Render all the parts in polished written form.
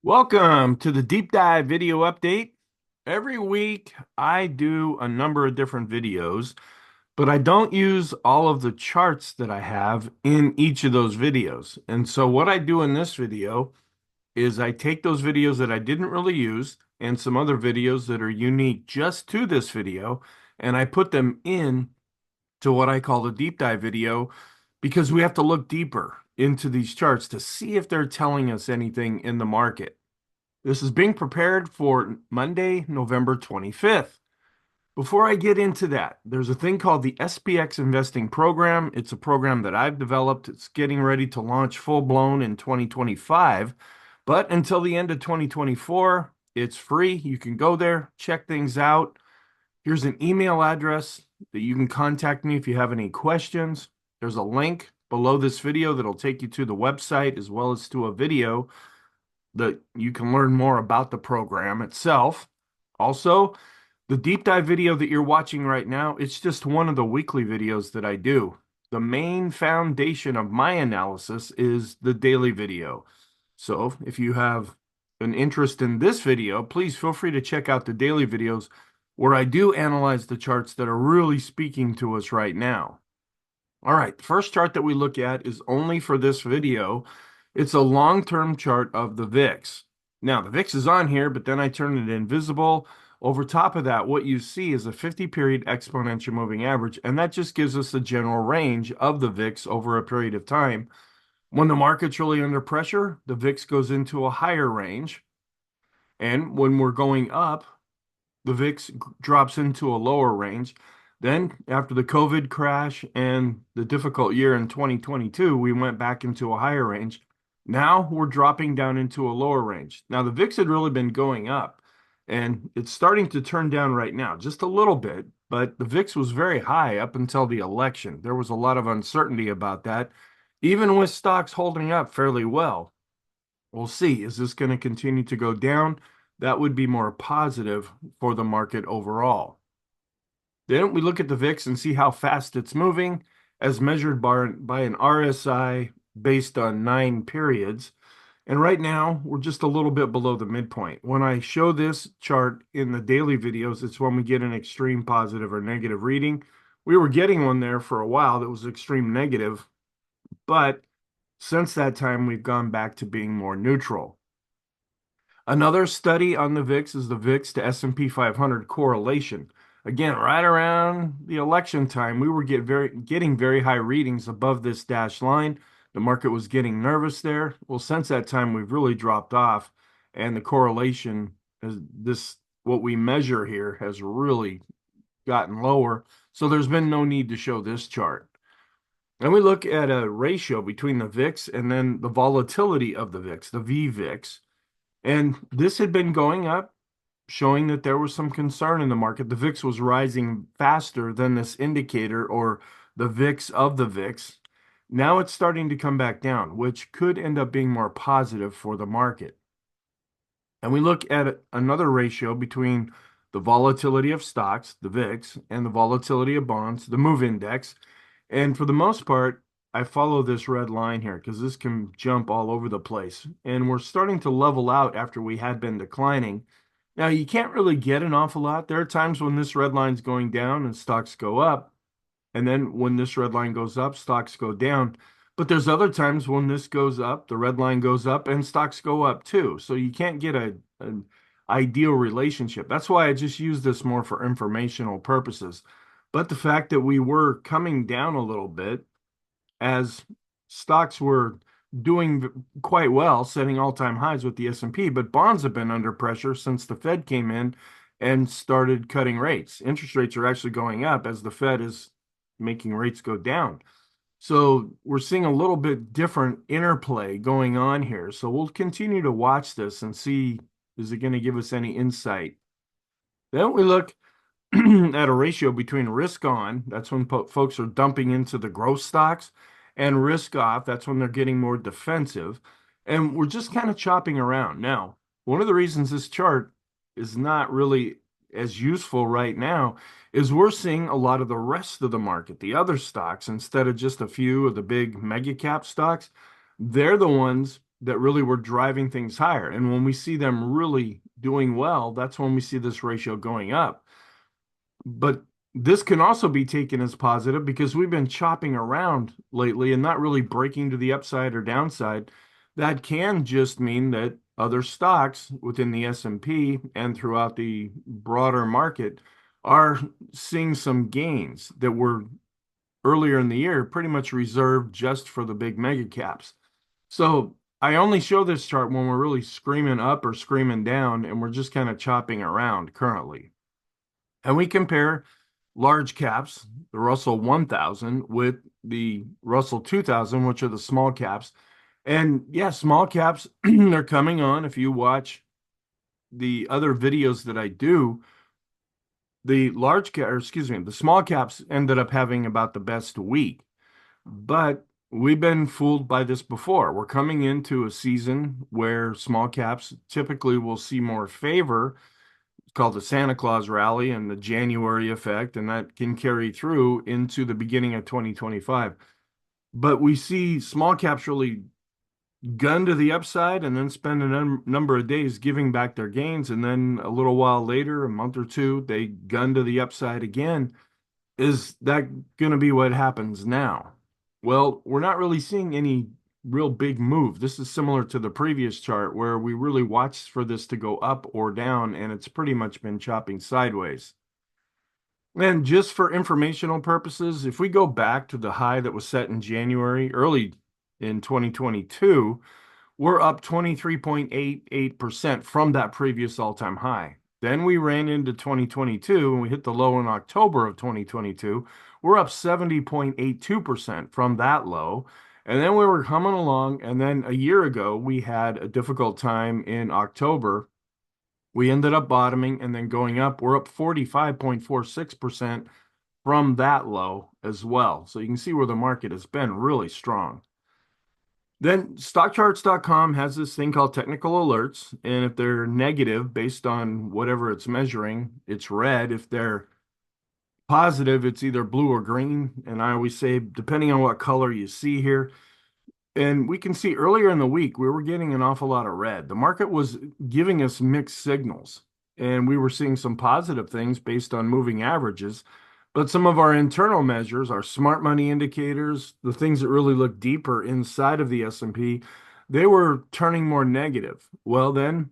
Welcome to the deep dive video update. Every week I do a number of different videos, but I don't use all of the charts that I have in each of those videos. And so what I do in this video is I take those videos that I didn't really use and some other videos that are unique just to this video, and I put them in to what I call the deep dive video because we have to look deeper into these charts to see if they're telling us anything in the market. This is being prepared for Monday, November 25th. Before I get into that, there's a thing called the SPX Investing Program. It's a program that I've developed. It's getting ready to launch full blown in 2025. But until the end of 2024, it's free. You can go there, check things out. Here's an email address that you can contact me if you have any questions. There's a link below this video that'll take you to the website as well as to a video that you can learn more about the program itself. Also, the deep dive video that you're watching right now, it's just one of the weekly videos that I do. The main foundation of my analysis is the daily video. So if you have an interest in this video, please feel free to check out the daily videos where I do analyze the charts that are really speaking to us right now. All right, the first chart that we look at is only for this video. It's a long-term chart of the VIX. Now, the VIX is on here, but then I turn it invisible. Over top of that, what you see is a 50-period exponential moving average, and that just gives us the general range of the VIX over a period of time. When the market's really under pressure, the VIX goes into a higher range. And when we're going up, the VIX drops into a lower range. Then, after the COVID crash and the difficult year in 2022, we went back into a higher range. Now we're dropping down into a lower range. Now, the VIX had really been going up, and it's starting to turn down right now, just a little bit, but the VIX was very high up until the election. There was a lot of uncertainty about that, even with stocks holding up fairly well. We'll see. Is this going to continue to go down? That would be more positive for the market overall. Then we look at the VIX and see how fast it's moving as measured by an RSI based on 9 periods. And right now, we're just a little bit below the midpoint. When I show this chart in the daily videos, it's when we get an extreme positive or negative reading. We were getting one there for a while that was extreme negative, but since that time, we've gone back to being more neutral. Another study on the VIX is the VIX to S&P 500 correlation. Again, right around the election time, we were getting very high readings above this dashed line. The market was getting nervous there. Well, since that time, we've really dropped off, and the correlation is what we measure here has really gotten lower. So there's been no need to show this chart. And we look at a ratio between the VIX and then the volatility of the VIX, the VVIX. And this had been going up, showing that there was some concern in the market. The VIX was rising faster than this indicator or the VIX of the VIX. Now it's starting to come back down, which could end up being more positive for the market. And we look at another ratio between the volatility of stocks, the VIX, and the volatility of bonds, the MOVE index. And for the most part, I follow this red line here because this can jump all over the place. And we're starting to level out after we had been declining. Now, you can't really get an awful lot. There are times when this red line's going down and stocks go up. And then when this red line goes up, stocks go down. But there's other times when this goes up, the red line goes up, and stocks go up too. So you can't get an ideal relationship. That's why I just use this more for informational purposes. But the fact that we were coming down a little bit as stocks were doing quite well, setting all-time highs with the S&P, but bonds have been under pressure since the Fed came in and started cutting rates. Interest rates are actually going up as the Fed is making rates go down. So we're seeing a little bit different interplay going on here. So we'll continue to watch this and see, is it going to give us any insight? Then we look at a ratio between risk on, that's when folks are dumping into the growth stocks, and risk off, that's when they're getting more defensive. And we're just kind of chopping around. Now, one of the reasons this chart is not really as useful right now is we're seeing a lot of the rest of the market, the other stocks, instead of just a few of the big mega cap stocks, they're the ones that really were driving things higher. And when we see them really doing well, that's when we see this ratio going up. But this can also be taken as positive because we've been chopping around lately and not really breaking to the upside or downside. That can just mean that other stocks within the S&P and throughout the broader market are seeing some gains that were earlier in the year pretty much reserved just for the big mega caps. So I only show this chart when we're really screaming up or screaming down, and we're just kind of chopping around currently. And we compare large caps, the Russell 1000, with the Russell 2000, which are the small caps. And yeah, small caps, they're coming on. If you watch the other videos that I do, the large cap, or excuse me, the small caps ended up having about the best week. But we've been fooled by this before. We're coming into a season where small caps typically will see more favor. It's called the Santa Claus rally and the January effect, and that can carry through into the beginning of 2025. But we see small caps really gun to the upside and then spend a number of days giving back their gains. And then a little while later, a month or two, they gun to the upside again. Is that going to be what happens now? Well, we're not really seeing any real big move. This is similar to the previous chart where we really watched for this to go up or down, and it's pretty much been chopping sideways. And just for informational purposes, if we go back to the high that was set in January, early in 2022, we're up 23.88% from that previous all-time high. Then we ran into 2022 and we hit the low in October of 2022. We're up 70.82% from that low. And then we were humming along. And then a year ago, we had a difficult time in October. We ended up bottoming and then going up. We're up 45.46% from that low as well. So you can see where the market has been really strong. Then stockcharts.com has this thing called technical alerts. And if they're negative based on whatever it's measuring, it's red. If they're positive, it's either blue or green. And I always say, depending on what color you see here, and we can see earlier in the week, we were getting an awful lot of red. The market was giving us mixed signals, and we were seeing some positive things based on moving averages. But some of our internal measures, our smart money indicators, the things that really look deeper inside of the S&P, they were turning more negative. Well, then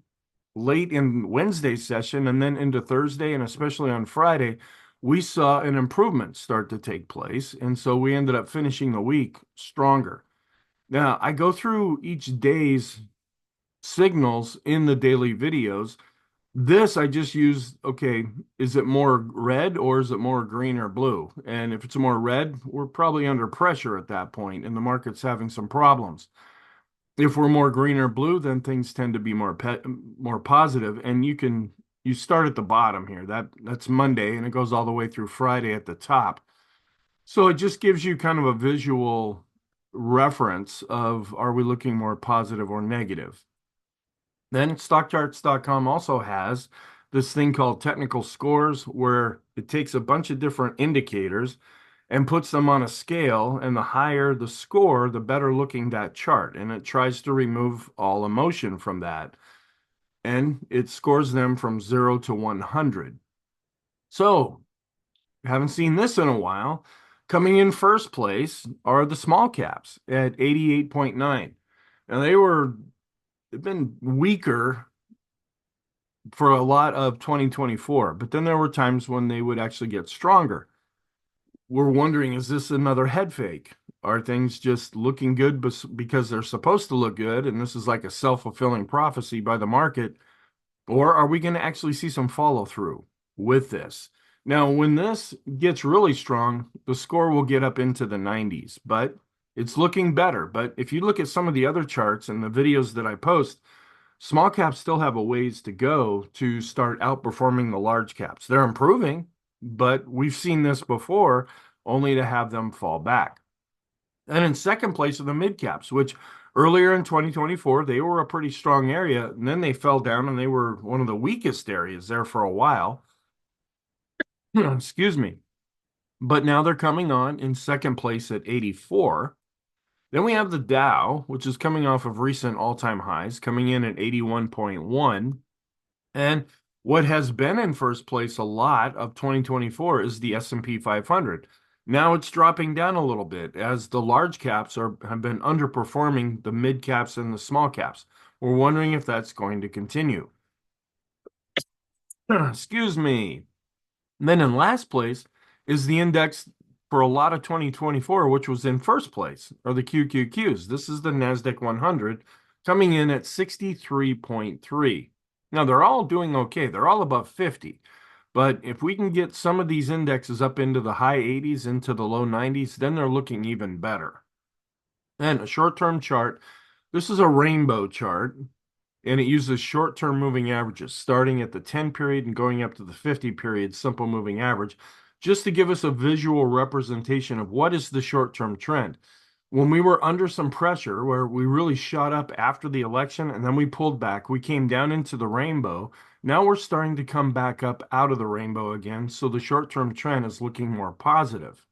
late in Wednesday's session and then into Thursday and especially on Friday, we saw an improvement start to take place. And so we ended up finishing the week stronger. Now, I go through each day's signals in the daily videos. This I just use, okay, is it more red or is it more green or blue? And if it's more red, we're probably under pressure at that point and the market's having some problems. If we're more green or blue, then things tend to be more positive. And you start at the bottom here. That's Monday and it goes all the way through Friday at the top. So it just gives you kind of a visual reference of are we looking more positive or negative. Then stockcharts.com also has this thing called technical scores where it takes a bunch of different indicators and puts them on a scale, and the higher the score, the better looking that chart, and it tries to remove all emotion from that, and it scores them from 0 to 100. So haven't seen this in a while. Coming in first place are the small caps at 88.9. Now they've been weaker for a lot of 2024, but then there were times when they would actually get stronger. We're wondering, is this another head fake? Are things just looking good because they're supposed to look good, and this is like a self-fulfilling prophecy by the market? Or are we going to actually see some follow through with this? Now, when this gets really strong, the score will get up into the 90s, but it's looking better. But if you look at some of the other charts and the videos that I post, small caps still have a ways to go to start outperforming the large caps. They're improving, but we've seen this before only to have them fall back. And in second place are the mid caps, which earlier in 2024, they were a pretty strong area. And then they fell down and they were one of the weakest areas there for a while. Excuse me. But now they're coming on in second place at 84. Then we have the Dow, which is coming off of recent all-time highs, coming in at 81.1. And what has been in first place a lot of 2024 is the S&P 500. Now it's dropping down a little bit as the large caps have been underperforming the mid caps and the small caps. We're wondering if that's going to continue. Excuse me. And then in last place is the index for a lot of 2024, which was in first place, or the QQQs. This is the NASDAQ 100 coming in at 63.3. Now, they're all doing okay. They're all above 50. But if we can get some of these indexes up into the high 80s, into the low 90s, then they're looking even better. And a short-term chart, this is a rainbow chart, and it uses short-term moving averages, starting at the 10 period and going up to the 50 period simple moving average, just to give us a visual representation of what is the short-term trend. When we were under some pressure, where we really shot up after the election and then we pulled back, we came down into the rainbow. Now we're starting to come back up out of the rainbow again, so the short-term trend is looking more positive.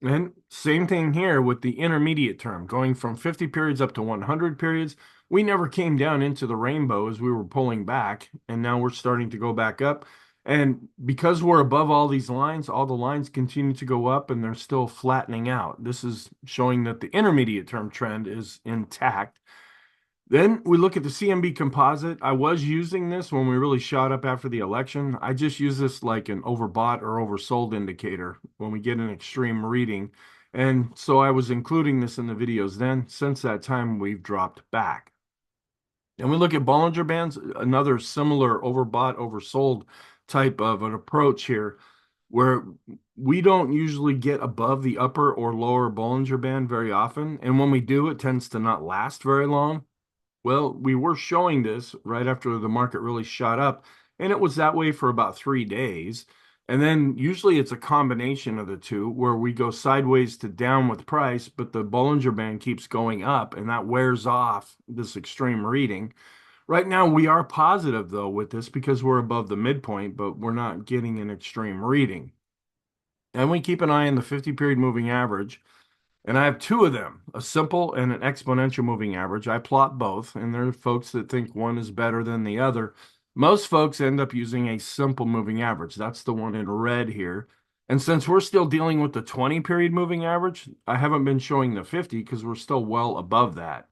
And same thing here with the intermediate term, going from 50 periods up to 100 periods. We never came down into the rainbow as we were pulling back, and now we're starting to go back up. And because we're above all these lines, all the lines continue to go up and they're still flattening out. This is showing that the intermediate term trend is intact. Then we look at the CMB composite. I was using this when we really shot up after the election. I just use this like an overbought or oversold indicator when we get an extreme reading. And so I was including this in the videos then. Since that time, we've dropped back. And we look at Bollinger Bands, another similar overbought, oversold type of an approach here, where we don't usually get above the upper or lower Bollinger Band very often. And when we do, it tends to not last very long. Well, we were showing this right after the market really shot up, and it was that way for about 3 days. And then usually it's a combination of the two where we go sideways to down with price, but the Bollinger Band keeps going up, and that wears off this extreme reading. Right now, we are positive though with this because we're above the midpoint, but we're not getting an extreme reading. And we keep an eye on the 50 period moving average. And I have two of them, a simple and an exponential moving average. I plot both, and there are folks that think one is better than the other. Most folks end up using a simple moving average. That's the one in red here. And since we're still dealing with the 20 period moving average, I haven't been showing the 50 because we're still well above that.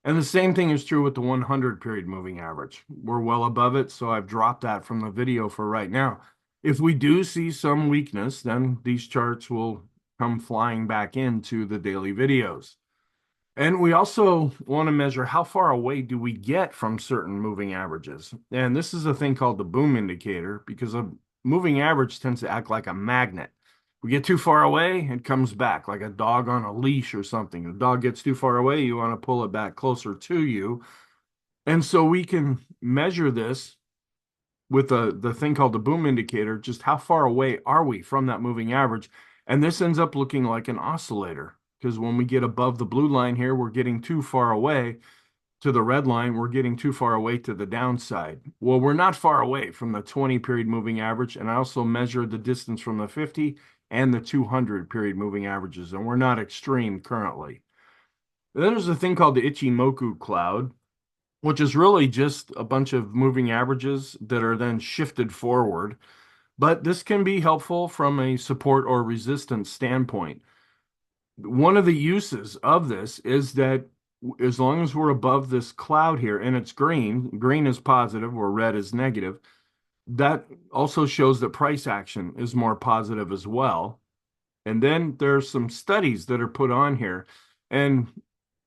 And the same thing is true with the 100 period moving average. We're well above it, so I've dropped that from the video for right now. If we do see some weakness, then these charts will come flying back into the daily videos. And we also want to measure how far away do we get from certain moving averages. And this is a thing called the boom indicator because a moving average tends to act like a magnet. We get too far away, it comes back like a dog on a leash or something. If the dog gets too far away, you want to pull it back closer to you. And so we can measure this with the thing called the boom indicator, just how far away are we from that moving average? And this ends up looking like an oscillator because when we get above the blue line here, we're getting too far away to the red line. We're getting too far away to the downside. Well, we're not far away from the 20 period moving average. And I also measured the distance from the 50 and the 200 period moving averages, and we're not extreme currently. Then there's a thing called the Ichimoku cloud, which is really just a bunch of moving averages that are then shifted forward. But this can be helpful from a support or resistance standpoint. One of the uses of this is that as long as we're above this cloud here and it's green, green is positive or red is negative, that also shows that price action is more positive as well. And then there's some studies that are put on here. And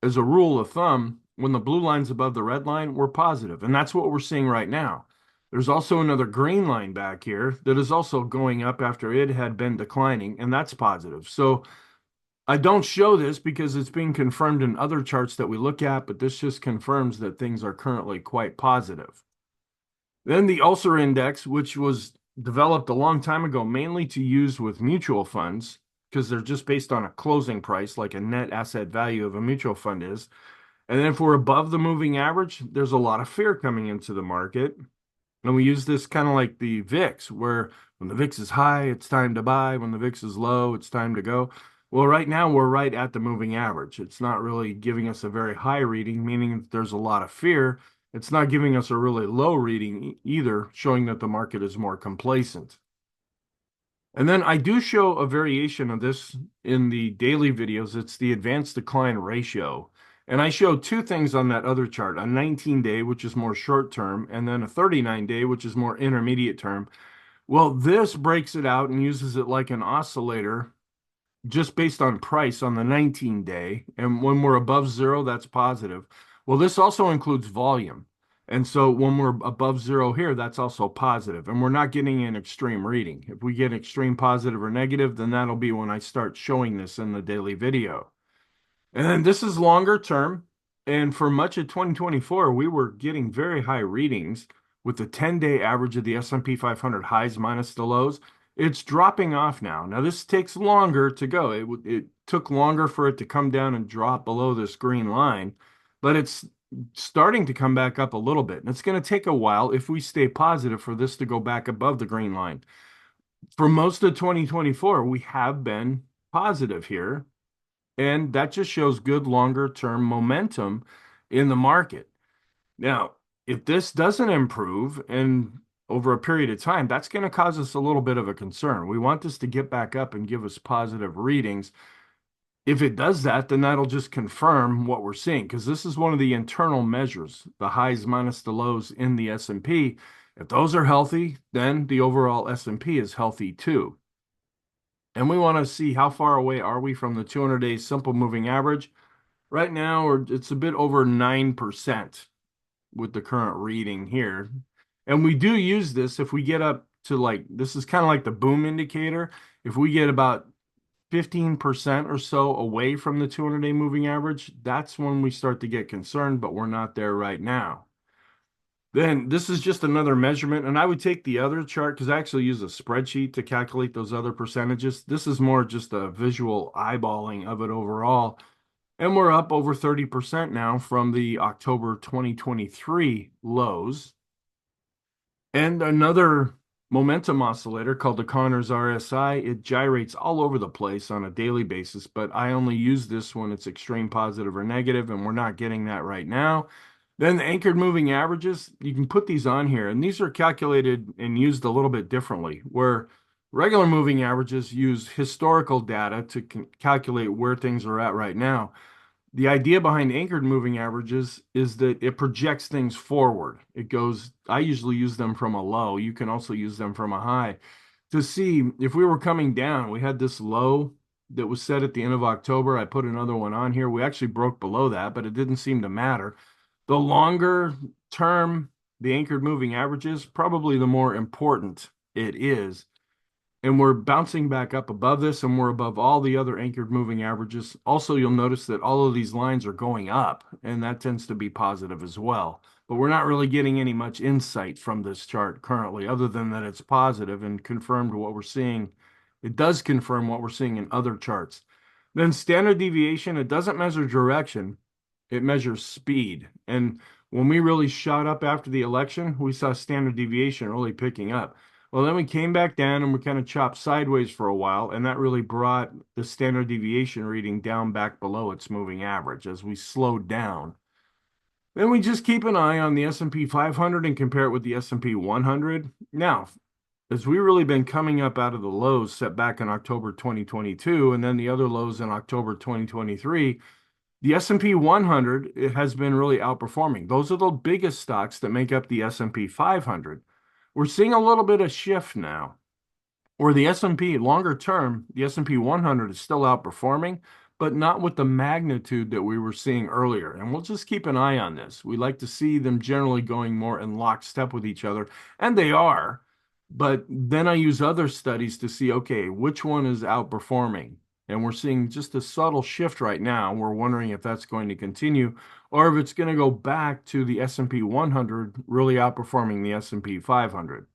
as a rule of thumb, when the blue line's above the red line, we're positive. And that's what we're seeing right now. There's also another green line back here that is also going up after it had been declining, and that's positive. So I don't show this because it's being confirmed in other charts that we look at, but this just confirms that things are currently quite positive. Then the Ulcer Index, which was developed a long time ago, mainly to use with mutual funds, because they're just based on a closing price, like a net asset value of a mutual fund is. And then if we're above the moving average, there's a lot of fear coming into the market. And we use this kind of like the VIX, where when the VIX is high, it's time to buy. When the VIX is low, it's time to go. Well, right now we're right at the moving average. It's not really giving us a very high reading, meaning that there's a lot of fear. It's not giving us a really low reading either, showing that the market is more complacent. And then I do show a variation of this in the daily videos. It's the advanced decline ratio. And I show two things on that other chart, a 19-day, which is more short term, and then a 39-day, which is more intermediate term. Well, this breaks it out and uses it like an oscillator just based on price on the 19-day. And when we're above zero, that's positive. Well, this also includes volume. And so when we're above zero here, that's also positive. And we're not getting an extreme reading. If we get extreme positive or negative, then that'll be when I start showing this in the daily video. And then this is longer term. And for much of 2024, we were getting very high readings with the 10-day average of the S&P 500 highs minus the lows. It's dropping off now. Now, this takes longer to go. It took longer for it to come down and drop below this green line, but it's starting to come back up a little bit. And it's going to take a while if we stay positive for this to go back above the green line. For most of 2024, we have been positive here. And that just shows good longer term momentum in the market. Now, if this doesn't improve and over a period of time, that's going to cause us a little bit of a concern. We want this to get back up and give us positive readings. If it does that, then that'll just confirm what we're seeing because this is one of the internal measures, the highs minus the lows in the S&P. If those are healthy, then the overall S&P is healthy too. And we want to see how far away are we from the 200-day simple moving average. Right now, it's a bit over 9% with the current reading here. And we do use this if we get up to like, this is kind of like the boom indicator. If we get about 15% or so away from the 200-day moving average, that's when we start to get concerned, but we're not there right now. Then this is just another measurement, and I would take the other chart because I actually use a spreadsheet to calculate those other percentages. This is more just a visual eyeballing of it overall. And we're up over 30% now from the October 2023 lows. And another momentum oscillator called the Connors RSI, it gyrates all over the place on a daily basis, but I only use this when it's extreme positive or negative, and we're not getting that right now. Then the anchored moving averages, you can put these on here, and these are calculated and used a little bit differently, where regular moving averages use historical data to calculate where things are at right now. The idea behind anchored moving averages is that it projects things forward. It goes, I usually use them from a low. You can also use them from a high to see if we were coming down. We had this low that was set at the end of October. I put another one on here. We actually broke below that, but it didn't seem to matter. The longer term the anchored moving averages, probably the more important it is. And we're bouncing back up above this, and we're above all the other anchored moving averages. Also, you'll notice that all of these lines are going up, and that tends to be positive as well. But we're not really getting any much insight from this chart currently, other than that it's positive and confirmed what we're seeing. It does confirm what we're seeing in other charts. Then standard deviation, it doesn't measure direction, it measures speed. And when we really shot up after the election, we saw standard deviation really picking up. Well, then we came back down and we kind of chopped sideways for a while, and that really brought the standard deviation reading down back below its moving average as we slowed down. Then we just keep an eye on the S&P 500 and compare it with the S&P 100. Now, as we've really been coming up out of the lows set back in October 2022 and then the other lows in October 2023, the S&P 100 it has been really outperforming. Those are the biggest stocks that make up the S&P 500. We're seeing a little bit of shift now, where the S&P longer term, the S&P 100 is still outperforming, but not with the magnitude that we were seeing earlier. And we'll just keep an eye on this. We like to see them generally going more in lockstep with each other, and they are. But then I use other studies to see, okay, which one is outperforming? And we're seeing just a subtle shift right now. We're wondering if that's going to continue or if it's going to go back to the S&P 100 really outperforming the S&P 500.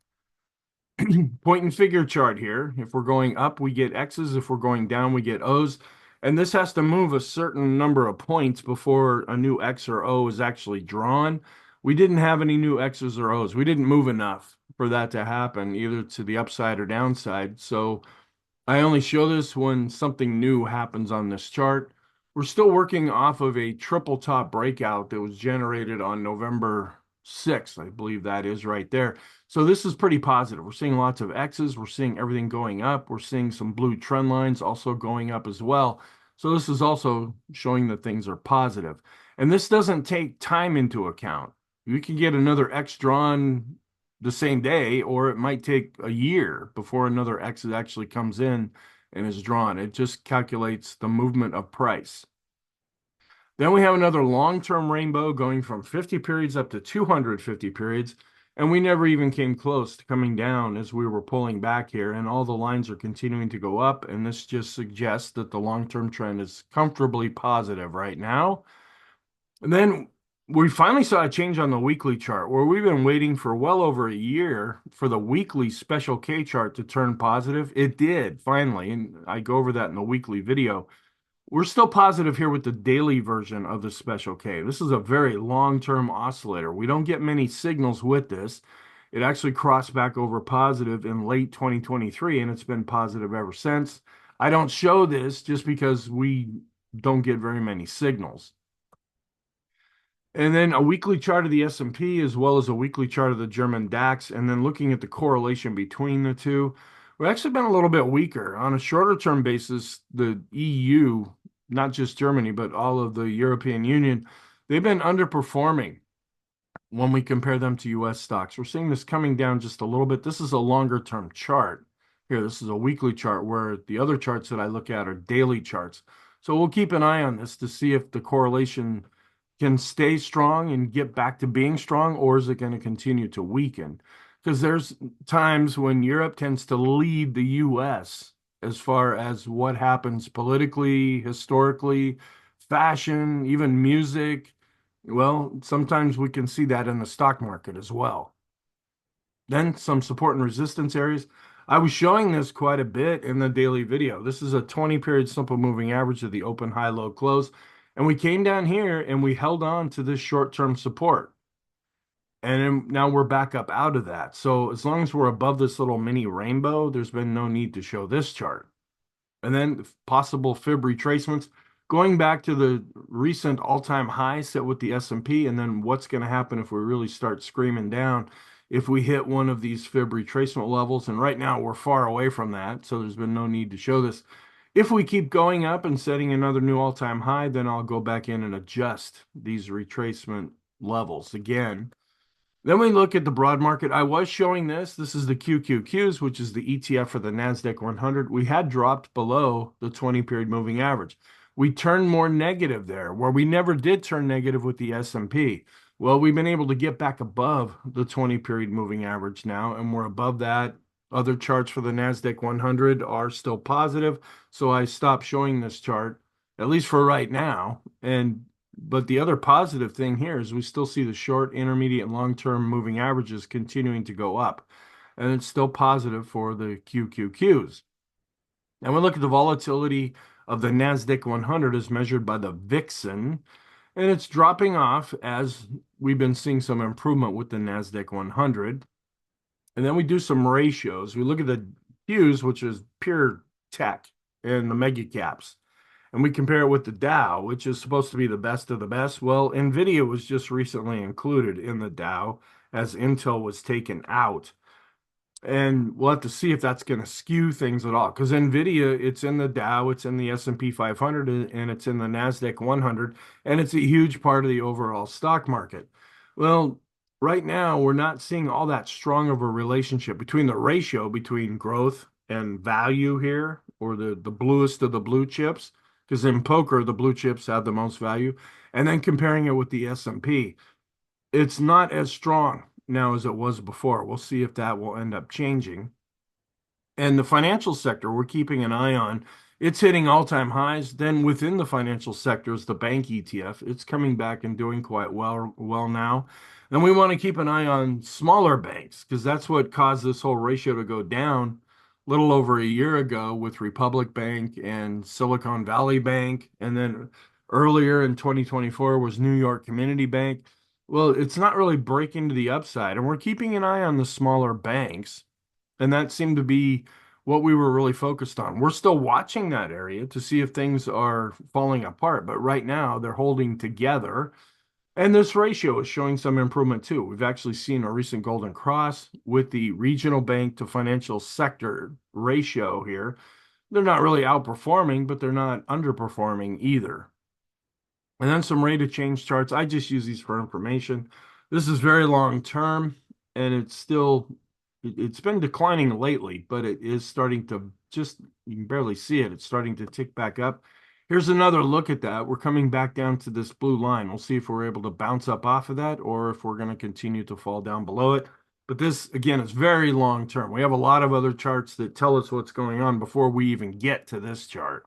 Point and figure chart here. If we're going up, we get X's. If we're going down, we get O's. And this has to move a certain number of points before a new X or O is actually drawn. We didn't have any new X's or O's. We didn't move enough for that to happen, either to the upside or downside. So I only show this when something new happens on this chart. We're still working off of a triple top breakout that was generated on November 6th. I believe that is right there. So this is pretty positive. We're seeing lots of X's. We're seeing everything going up. We're seeing some blue trend lines also going up as well. So this is also showing that things are positive. And this doesn't take time into account. You can get another X drawn the same day, or it might take a year before another exit actually comes in and is drawn. It just calculates the movement of price. Then we have another long-term rainbow going from 50 periods up to 250 periods, and we never even came close to coming down as we were pulling back here, and all the lines are continuing to go up, and this just suggests that the long-term trend is comfortably positive right now. And then we finally saw a change on the weekly chart where we've been waiting for well over a year for the weekly special K chart to turn positive. It did finally, and I go over that in the weekly video. We're still positive here with the daily version of the special K. This is a very long-term oscillator. We don't get many signals with this. It actually crossed back over positive in late 2023, and it's been positive ever since. I don't show this just because we don't get very many signals. And then a weekly chart of the S&P as well as a weekly chart of the German DAX, and then looking at the correlation between the two. We've actually been a little bit weaker. On a shorter term basis, the EU, not just Germany, but all of the European Union, they've been underperforming when we compare them to US stocks. We're seeing this coming down just a little bit. This is a longer term chart. Here, this is a weekly chart where the other charts that I look at are daily charts. So we'll keep an eye on this to see if the correlation can stay strong and get back to being strong, or is it going to continue to weaken? Because there's times when Europe tends to lead the US as far as what happens politically, historically, fashion, even music. Well, sometimes we can see that in the stock market as well. Then some support and resistance areas. I was showing this quite a bit in the daily video. This is a 20 period simple moving average of the open, high, low, close. And we came down here and we held on to this short-term support. And now we're back up out of that. So as long as we're above this little mini rainbow, there's been no need to show this chart. And then possible fib retracements, going back to the recent all-time high set with the S&P, and then what's going to happen if we really start screaming down if we hit one of these fib retracement levels. And right now we're far away from that, so there's been no need to show this. If we keep going up and setting another new all-time high, then I'll go back in and adjust these retracement levels again. Then we look at the broad market. I was showing this. This is the QQQs, which is the ETF for the NASDAQ 100. We had dropped below the 20-period moving average. We turned more negative there, where we never did turn negative with the S&P. Well, we've been able to get back above the 20-period moving average now, and we're above that. Other charts for the NASDAQ 100 are still positive, so I stopped showing this chart, at least for right now. But the other positive thing here is we still see the short, intermediate, and long-term moving averages continuing to go up, and it's still positive for the QQQs. And we look at the volatility of the NASDAQ 100 as measured by the Vixen, and it's dropping off as we've been seeing some improvement with the NASDAQ 100. And then we do some ratios. We look at the Qs, which is pure tech, and the mega caps. And we compare it with the Dow, which is supposed to be the best of the best. Well, NVIDIA was just recently included in the Dow as Intel was taken out. And we'll have to see if that's going to skew things at all. Because NVIDIA, it's in the Dow, it's in the S&P 500, and it's in the NASDAQ 100, and it's a huge part of the overall stock market. Well, right now, we're not seeing all that strong of a relationship between the ratio between growth and value here, or the bluest of the blue chips, because in poker, the blue chips have the most value, and then comparing it with the S&P. It's not as strong now as it was before. We'll see if that will end up changing. And the financial sector, we're keeping an eye on. It's hitting all-time highs. Then within the financial sector is the bank ETF. It's coming back and doing quite well now. And we want to keep an eye on smaller banks because that's what caused this whole ratio to go down a little over a year ago with Republic Bank and Silicon Valley Bank. And then earlier in 2024 was New York Community Bank. Well, it's not really breaking to the upside, and we're keeping an eye on the smaller banks, and that seemed to be what we were really focused on. We're still watching that area to see if things are falling apart, but right now they're holding together. And this ratio is showing some improvement too. We've actually seen a recent golden cross with the regional bank to financial sector ratio here. They're not really outperforming, but they're not underperforming either. And then some rate of change charts. I just use these for information. This is very long term, and it's been declining lately, but it is starting to just, you can barely see it. It's starting to tick back up. Here's another look at that. We're coming back down to this blue line. We'll see if we're able to bounce up off of that or if we're going to continue to fall down below it. But this, again, is very long term. We have a lot of other charts that tell us what's going on before we even get to this chart.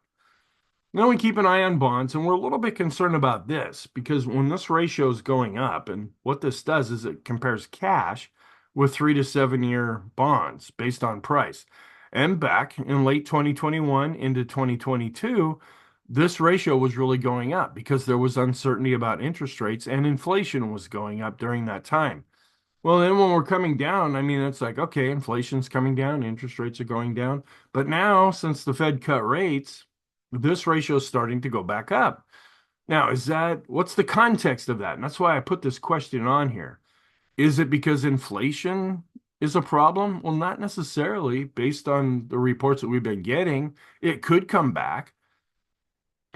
Now we keep an eye on bonds, and we're a little bit concerned about this because when this ratio is going up, and what this does is it compares cash with 3 to 7 year bonds based on price. And back in late 2021 into 2022, this ratio was really going up because there was uncertainty about interest rates and inflation was going up during that time. Well, then when we're coming down, I mean, it's like, okay, inflation's coming down, interest rates are going down. But now, since the Fed cut rates, this ratio is starting to go back up. Now, what's the context of that? And that's why I put this question on here. Is it because inflation is a problem? Well, not necessarily, based on the reports that we've been getting. It could come back,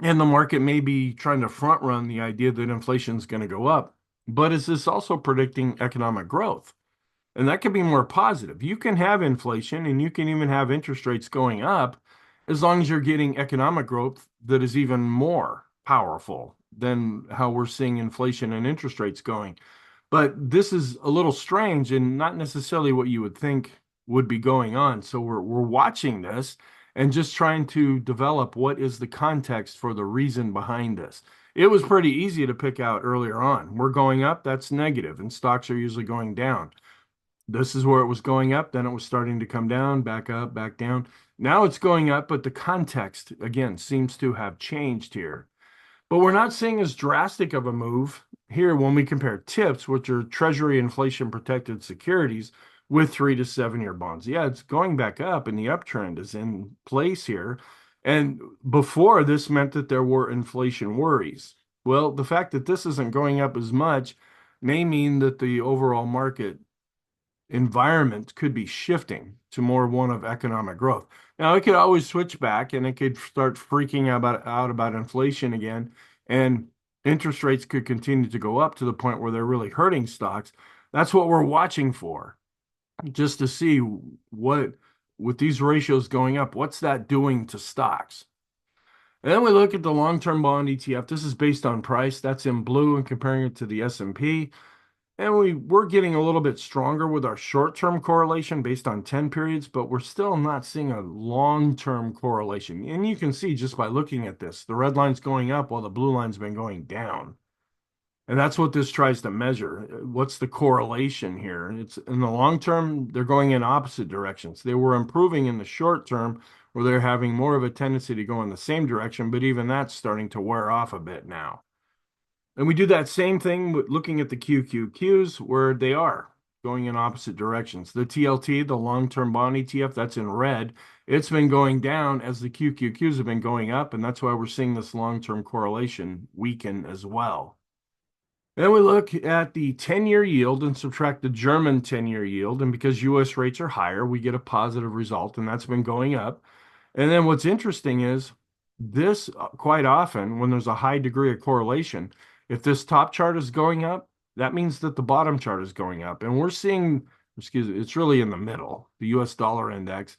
and the market may be trying to front run the idea that inflation is going to go up. But is this also predicting economic growth? And that can be more positive. You can have inflation and you can even have interest rates going up as long as you're getting economic growth that is even more powerful than how we're seeing inflation and interest rates going. But this is a little strange and not necessarily what you would think would be going on. So we're watching this and just trying to develop what is the context for the reason behind this. It was pretty easy to pick out earlier on. We're going up, that's negative, and stocks are usually going down. This is where it was going up, then it was starting to come down, back up, back down. Now it's going up, but the context, again, seems to have changed here. But we're not seeing as drastic of a move here when we compare TIPS, which are Treasury inflation protected securities, with 3 to 7 year bonds. Yeah, it's going back up and the uptrend is in place here. And before, this meant that there were inflation worries. Well, the fact that this isn't going up as much may mean that the overall market environment could be shifting to more one of economic growth. Now, it could always switch back and it could start freaking out about inflation again, and interest rates could continue to go up to the point where they're really hurting stocks. That's what we're watching for, just to see what, with these ratios going up, what's that doing to stocks. And then we look at the long-term bond ETF. This is based on price. That's in blue and comparing it to the S&P. And we're getting a little bit stronger with our short-term correlation based on 10 periods, but we're still not seeing a long-term correlation. And you can see just by looking at this, the red line's going up while the blue line's been going down. And that's what this tries to measure. What's the correlation here? It's in the long term, they're going in opposite directions. They were improving in the short term, where they're having more of a tendency to go in the same direction, but even that's starting to wear off a bit now. And we do that same thing with looking at the QQQs, where they are going in opposite directions. The TLT, the long-term bond ETF, that's in red. It's been going down as the QQQs have been going up, and that's why we're seeing this long-term correlation weaken as well. Then we look at the 10-year yield and subtract the German 10-year yield, and because U.S. rates are higher, we get a positive result, and that's been going up. And then what's interesting is this, quite often, when there's a high degree of correlation, if this top chart is going up, that means that the bottom chart is going up. And we're seeing, excuse me, it's really in the middle, the US dollar index.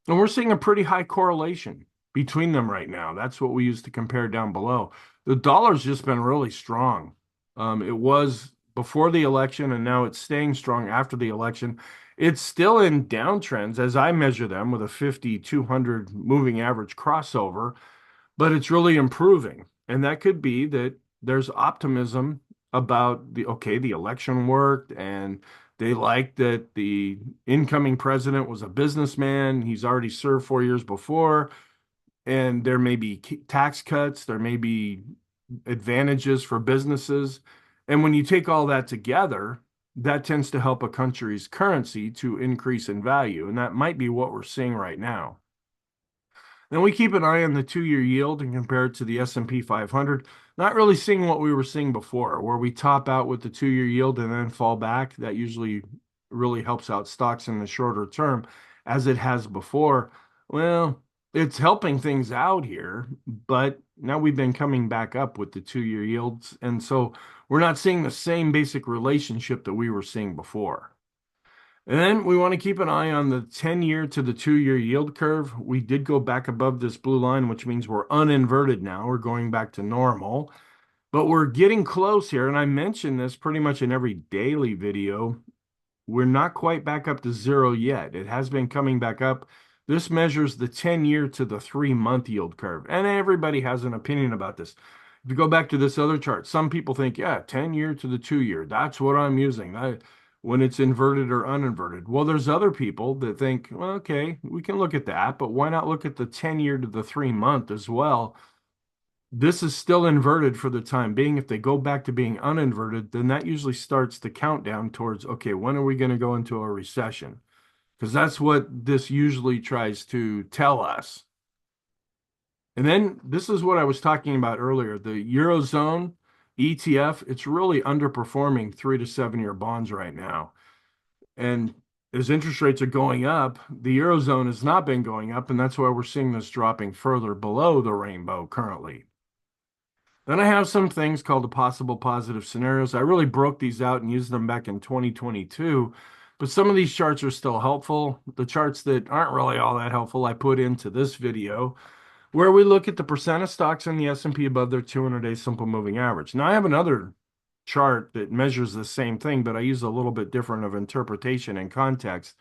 And we're seeing a pretty high correlation between them right now. That's what we use to compare down below. The dollar's just been really strong. It was before the election, and now it's staying strong after the election. It's still in downtrends as I measure them with a 50-200 moving average crossover, but it's really improving. And that could be that there's optimism about the election worked, and they like that the incoming president was a businessman. He's already served 4 years before, and there may be tax cuts, there may be advantages for businesses. And when you take all that together, that tends to help a country's currency to increase in value. And that might be what we're seeing right now. Then we keep an eye on the 2-year yield and compare it to the S&P 500. Not really seeing what we were seeing before, where we top out with the 2-year yield and then fall back. That usually really helps out stocks in the shorter term, as it has before. Well, it's helping things out here, but now we've been coming back up with the 2-year yields. And so we're not seeing the same basic relationship that we were seeing before. And then we want to keep an eye on the 10-year to the 2-year yield curve. We did go back above this blue line, which means we're uninverted now. We're going back to normal, but we're getting close here. And I mentioned this pretty much in every daily video. We're not quite back up to zero yet. It has been coming back up. This measures the 10-year to the 3-month yield curve. And everybody has an opinion about this. If you go back to this other chart, some people think, yeah, 10-year to the 2-year, that's what I'm using. When it's inverted or uninverted. Well, there's other people that think, well, okay, we can look at that, but why not look at the 10-year to the 3-month as well? This is still inverted for the time being. If they go back to being uninverted, then that usually starts the countdown towards, okay, when are we going to go into a recession? Because that's what this usually tries to tell us. And then this is what I was talking about earlier. The Eurozone ETF, it's really underperforming 3 to 7 year bonds right now. And as interest rates are going up, the Eurozone has not been going up, and that's why we're seeing this dropping further below the rainbow currently. Then I have some things called the possible positive scenarios. I really broke these out and used them back in 2022, but some of these charts are still helpful. The charts that aren't really all that helpful, I put into this video, where we look at the percent of stocks in the S&P above their 200-day simple moving average. Now, I have another chart that measures the same thing, but I use a little bit different of interpretation and context.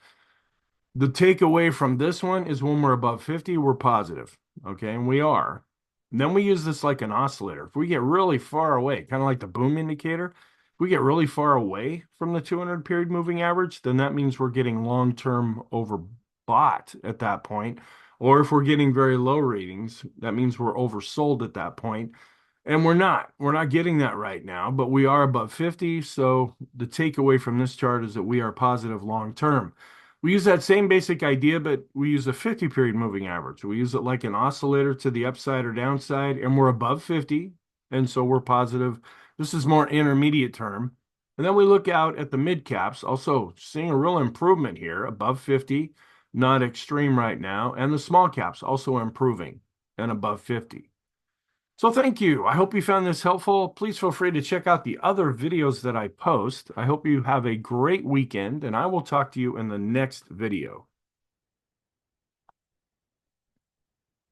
The takeaway from this one is when we're above 50, we're positive. Okay, and we are. And then we use this like an oscillator. If we get really far away, kind of like the boom indicator, if we get really far away from the 200 period moving average, then that means we're getting long-term overbought at that point. Or if we're getting very low ratings, that means we're oversold at that point. And we're not. We're not getting that right now, but we are above 50. So the takeaway from this chart is that we are positive long term. We use that same basic idea, but we use a 50 period moving average. We use it like an oscillator to the upside or downside, and we're above 50. And so we're positive. This is more intermediate term. And then we look out at the mid caps, also seeing a real improvement here, above 50, not extreme right now. And the small caps also improving and above 50. So thank you. I hope you found this helpful. Please feel free to check out the other videos that I post. I hope you have a great weekend, and I will talk to you in the next video.